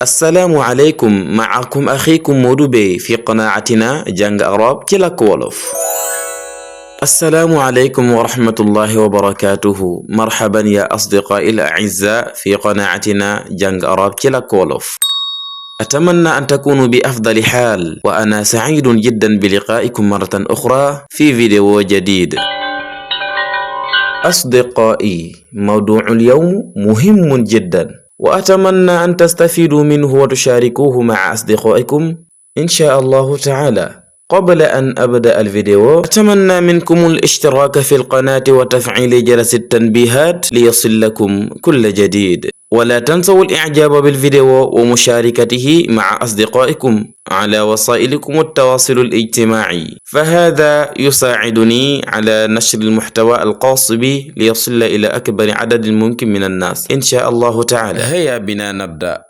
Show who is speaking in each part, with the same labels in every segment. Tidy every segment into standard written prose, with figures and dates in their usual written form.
Speaker 1: السلام عليكم. معكم أخيكم مودوبي في قناتنا جانج أراب كلاك وولف. السلام عليكم ورحمة الله وبركاته. مرحبا يا أصدقائي الأعزاء في قناتنا جانج أراب كلاك وولف. أتمنى أن تكونوا بأفضل حال، وأنا سعيد جدا بلقائكم مرة أخرى في فيديو جديد. أصدقائي، موضوع اليوم مهم جدا، وأتمنى أن تستفيدوا منه وتشاركوه مع أصدقائكم إن شاء الله تعالى. قبل أن أبدأ الفيديو، أتمنى منكم الاشتراك في القناة وتفعيل جرس التنبيهات ليصل لكم كل جديد، ولا تنسوا الإعجاب بالفيديو ومشاركته مع أصدقائكم على وسائلكم التواصل الاجتماعي، فهذا يساعدني على نشر المحتوى الخاص بي ليصل إلى أكبر عدد ممكن من الناس إن شاء الله تعالى. هيا بنا نبدأ.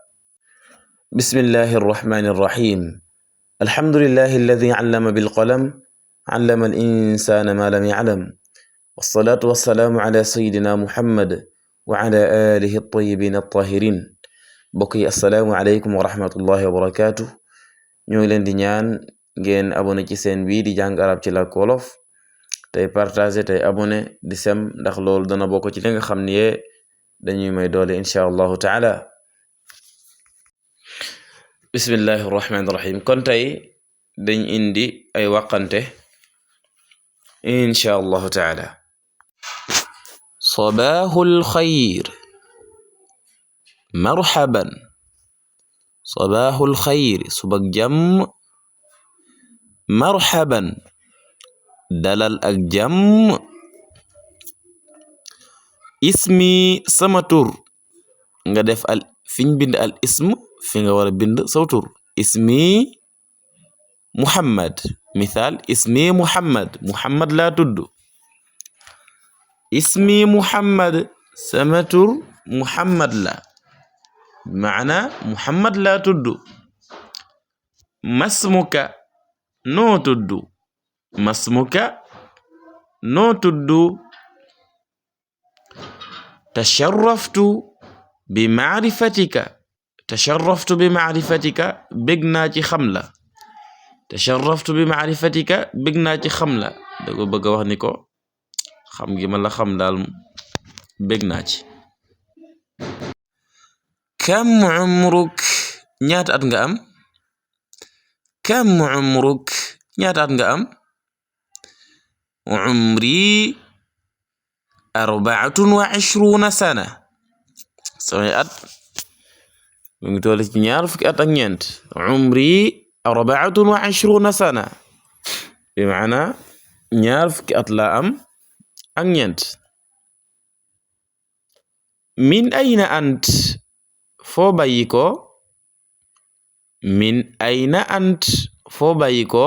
Speaker 1: بسم الله الرحمن الرحيم. الحمد لله الذي علم بالقلم، علم الإنسان ما لم يعلم، والصلاة والسلام على سيدنا محمد وعلى آله الطيبين الطاهرين. بقي السلام عليكم ورحمة الله وبركاته. ñoo leen di ñaan ngeen abonné ci seen bii di jàng arab ci làkku wolof, tey partager, tey abonné, di sem, ndax loolu dana bokk ci li nga xam ne dañuy may doole insha allahu taala. bismillahi rahmani rahim. kon tey dañ indi ay waqante insha allahu taala. sabahul xayr, marhaban. sabahul xayr, subak jàmm. marhaban, dalal ak jàmm. ismi, sama tur. nga def al fiñ bind al ism, fi nga war a bind saw tur. ismi muhammad. misal ismi muhammad, muhammad laa tudd. ismi muhammad, sama tur muhammad la, maana muhammad laa tudd. masmuka, noo tudd. masmuka, noo tudd. tasharraftu bi maarifatika. tasharraftu bi maarifatika, bég naa ci xam la. tasharraftu bi maarifatika, bég naa ci xam la. da ko bëgg a wax ni ko xam gi ma la xam daal bég naa ci. kam umruk, ñaata at nga am. kam umruk, ñaata at nga am. umri 24 sana. samay at mu ngi toll ci ñaar fukki at ak ñeent. umri 24 sana, bi maana ñaar fukki at laa am ak ñeent. min ayna ant, foo bàyyi ko. min ayna ant, foo bàyyi ko.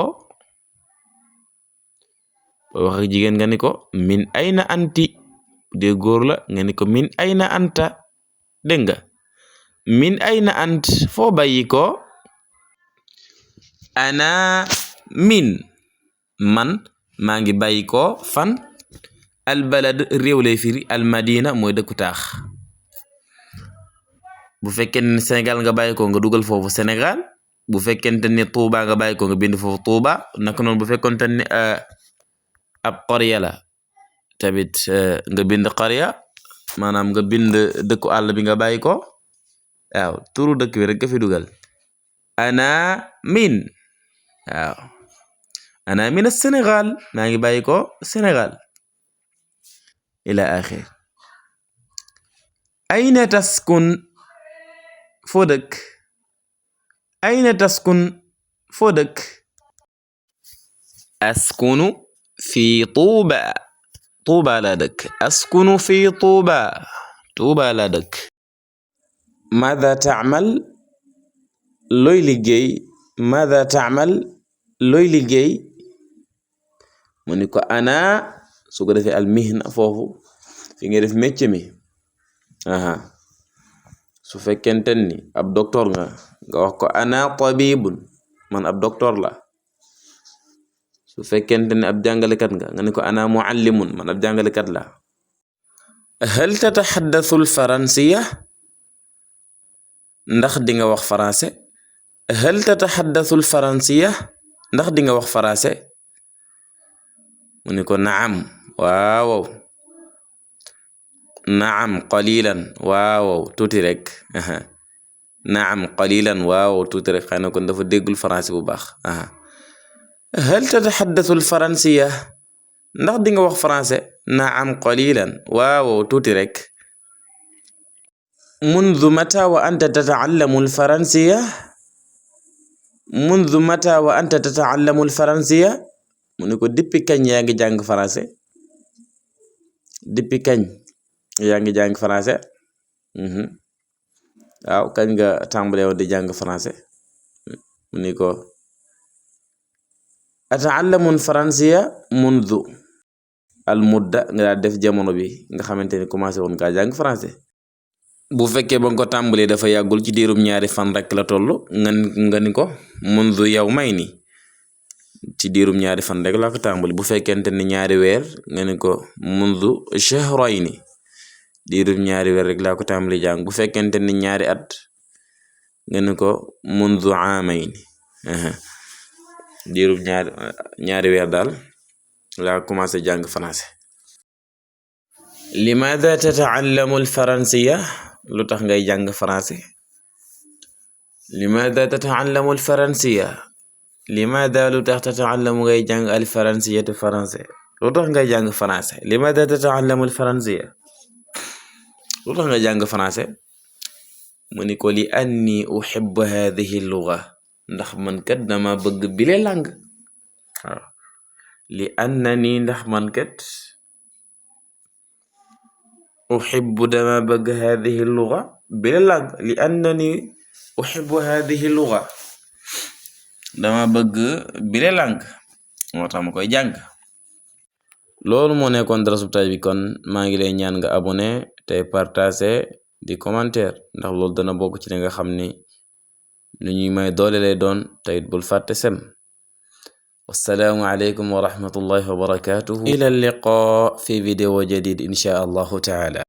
Speaker 1: boo wax ak jigéen nga ni ko min ayna anti. de góor la nga ni ko min ayna anta. dégg nga. min ayna ant, foo bàyyi ko. ana min, man maa ngi bàyyi ko fan. albalad, réew lay firi. almadina mooy dëkku taax. bu fekkente ne Sénégal nga bàyyi ko nga dugal foofu Sénégal. bu fekkente ne Touba nga bàyyi ko nga bind foofu Touba. naka noonu bu fekkente ne ab qarya la tamit nga bind qarya, maanaam nga bind dëkku àll bi nga bàyyi ko. waaw, turu dëkk bi rek nga fi dugal. ana min, waaw, ana min Sénégal, maa ngi bàyyi ko Sénégal, ila axir. ayna taskun, foo dëkk. ayna taskun, foo dëkk. askunu fi Tuuba. Tuuba laa dëkk. askunu fi Tuuba. Tuuba laa dëkk. maada taamal, looy liggéey. maada taamal, looy liggéey. mu ni ko ana, su ko defee al mihna foofu fi nga def métier mi. su fekkente ni ab docteur nga wax ko ana tabibun, man ab docteur la. su fekkente ne ab jàngalekat nga ni ko ana muallimun, man ab jàngalekat la. hal tataxaddathu al faransiya. ndax di nga wax français hal tataxaddasu alfaransiya ndax di nga wax français mu ni ko naam waaw naam qalilan waaw tuuti rek naam qalilan waaw tuuti rek xëy na kon dafa déggul français bu baax hal tataxaddasu alfaransiya ndax di nga wax français naam qalilan waaw tuuti rek mundu mata wa anta tataallamu alfaransiya mundu mata wa anta tataallamu alfaransiya mu ne ko depuis kañ yaa ngi jàng français depuis kañ yaa ngi jàng français waaw kañ nga tàmbalee woon di jàng français mu ni ko ataallamu alfaransiya mundu al mudda nga daal def jamono bi nga xamante ni commencé woon kaa jàng français bu fekkee ba nga ko tàmbalee dafa yàggul ci diirum 2 fan rek la toll nga ni ko mundu yawmayni ci diirum 2 fan rek la ko tàmbali bu fekkente ni 2 weer nga ni ko mundu shahrayni diirum 2 weer rek laa ko tàmbali jàng bu fekkente ni 2 at nga ni ko mundu aamayni diirum 2 weer daal laa commencé jàng français limaada tataallamu alfaransiya lu tax ngay jàng français limaada tataallamu alfaransiya limaada lu tax tataallamu ngay jàng alfaransiyatu français lu tax ngay jàng français limaada tataallamu alfaransiya lu tax ngay jàng français mu ni ko li anni uhibbu hadihi lugha ndax man kat dama bëgg bile lang waaw li annani ndax man kat uhibbu dama bëgg hadihi lugha bile lang li annani uhibbu hadihi lugha dama bëgg bile lang moo tax ma koy jàng loolu moo nekkoon darasub tay bi kon maa ngi lay ñaan nga abonné tey partager di commentaire ndax loolu dana bokk ci li nga xam ni lu ñuy may doole lay doon teyit bul fàtte sem wassalaamu aleykum wa rahmatullahi wa barakatuhu ila liqa fi vidéo jadid insha allahu taala